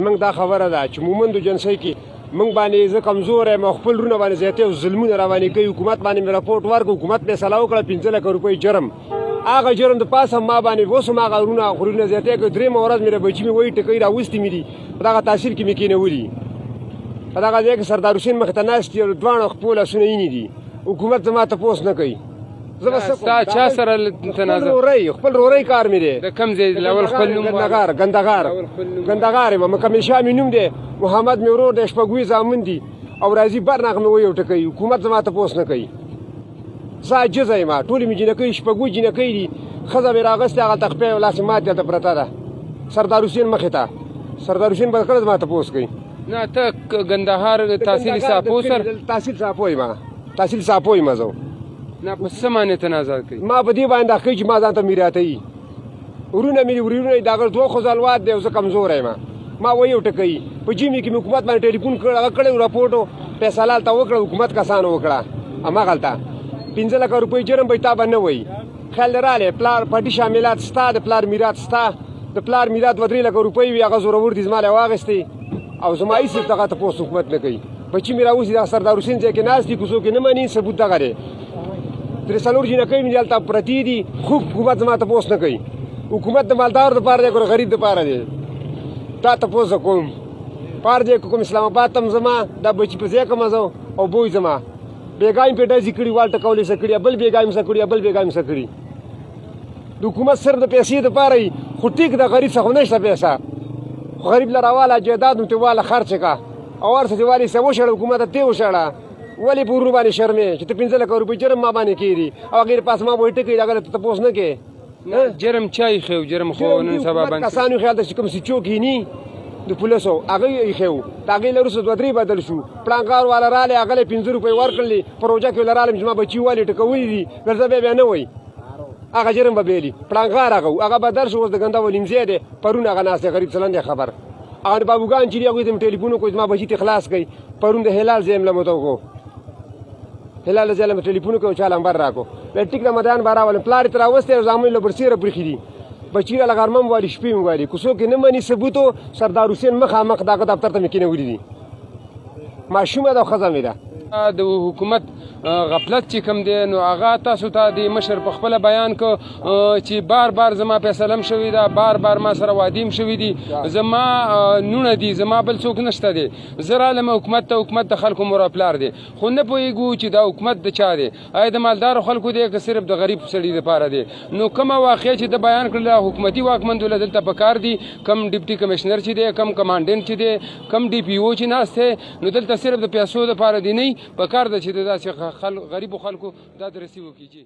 موږ دا خبره ده چې مومندو جنسۍ کې موږ باندې زه کمزور یم او خپل وروڼه باندې زیاتې او ظلمونه راباندې کوي. حکومت باندې مې راپورټ ورکړ، حکومت فیصله وکړه 15 لکه روپۍ جرم. هغه جرم د پاسه ما باندې اوس هم هغه وروڼه زیاتې کړي. درېیمه ورځ مې بچي مې وایي ټکۍ راوستې مې دي، په دغه تحصیل کې مې کېنولي. په دغه ځای کې سردار حسین مخې ته ناست دي او دواړه خپل لاسونه یې دي. حکومت زما تپوس نه کوي. ستا چا سره تنازع؟ خپل رورۍ کار مې دی. د کوم ځای لاول خپل نوم؟ ګندهګار یم. مکمل شاه مې نوم دی، محمد مې ورور دی، شپږوي زامن دي او راځي برناغ مې وایي او ټکوي. حکومت زما تپوس نه کوي. زه عاجزه یم. ټولې مې جینکۍ شپږوي جینکۍ دي. ښځه مې راغستې هغه تخپۍ او لاسې ماتې هلته پرته ده سردار حسین مخې ته. سردار حسین به کله زما تپوس کوي؟ نه ته ګندهار تحصیل صاحب سره؟ تحصیل صاحب یم. تحصیل صاحب یم زه. نه په څه باندې تنازع کوي؟ ما په دې باندې کوي چې ما ځان ته میراثوي. وروڼه مې دي، وروڼه د هغه دوه ښځو الواد دی او زه کمزوری یم. ما وایي او ټکوي. په جیمې کې مې حکومت باندې ټلیفون کړی، هغه کړی راپورټ فیصله هلته وکړه، حکومت کسانو وکړه. هماغلته 15 لکه روپۍ جرم به تا به نه وایي. خیال دې رالی پلار پټي شاملات ستا، د پلار میراث ستا. د پلار میراث 2-3 لکه روپۍ وي، هغه زورور دي زما له واخېستې او زما هېڅ دغه تپوس حکومت نه کوي. بچي مې راوستي دغه سردار حسین ځای کې ناست دي، کوڅو کې نه مني، ثبوت دغه دی. 3-4 جینکۍ مې هلته پرتې دي، خو حکومت زما تپوس نه کوي. حکومت د مالدارو دپاره دی که د غریب دپاره دی؟ تا تپوس زه کوم. پار دی که کوم اسلام آباد ته م ځمه، دا بچي په ځای کومه زه او بوی ځمه. بېګا مې پرې ډزې کړي، وال ټکولې څه کړي، بل بېګا مې څه کړي، بل بېګا مې څه کړي. د حکومت صرف د پیسې دپاره وي، خو ټیک د غریب څخه نشته پیسه. خو غریب له راواله جایداد م ترې واله خرڅ کړه او هر څه چې والې څه وشړه، حکومت ته تې وشړه. ولې په ورونو باندې شرمې چې ته 15 لکه روپۍ جرم ما باندې کېږي او هغې پاس ما به وایي ټکوي، هغه ته تپوس نه کوې. جرم چا ایښی و؟ جرم خو نن سبا باندې کسان یې خیال ته چې کوم سیچو کښېني د پولیسو هغه یې ایښی و. د هغې نه وروسته 2-3 بدل شو. پړانګار والا رالی، هغه له 15 روپۍ ورکړلې. په روژه کې له رالم چې زما بچي والې ټکولي دي، ګرځه بیا نه وایي. هغه جرم به بېلي. پړانګار هغه و، هغه بدل شو. اوس د ګنده ولیم ځای دی، پرون هغه ناست دی غریب څلن دی خبر. هغه بابوګان چې دي هغوی ته مې ټلیفون وکړو زما بچي ته خلاص کړئ. پرون د هلال ځای م له مته وکړو، هلال ځای له مې ټلیفون وکړو چا نمبر راکړو. بیا ټیک د مدان به راولم. پلار یې ته راوستی او زامن له برسېره برېښي دي. بچي راله غرمه م والي، شپې م والي. کوڅو کې نه مني ثبوت و. سردار حسین مخامخ د هغه دفتر ته مې کېنولي دي. ماشومه ده او ښځه مې ده. د حکومت غفلت چې کوم دی نو هغه تاسو ته د مشر په خپله بیان کو چې بار بار زما فیصله شوې ده، بار بار ما سره وعدې شوي دي، زما نونه دي، زما بل څوک نشته دی. زه رالم حکومت ته، حکومت د خلکو مور او پلار دی، خو نه پوهېږو چې دا حکومت د چا دی. آیا د مالدارو خلکو دی که صرف د غریب سړي دپاره دی؟ نو کومه واقعه چې د بیان کړله حکومتي واکمندو له دلته پکار دي، کم ډیپټي کمشنر چې دی، کم کمانډنټ چې دی، کم ډي پي او چې ناست دی، نو دلته صرف د پیسو دپاره دی نه پکار ده چې د داسې غریبو خلکو دا درسي وکړي.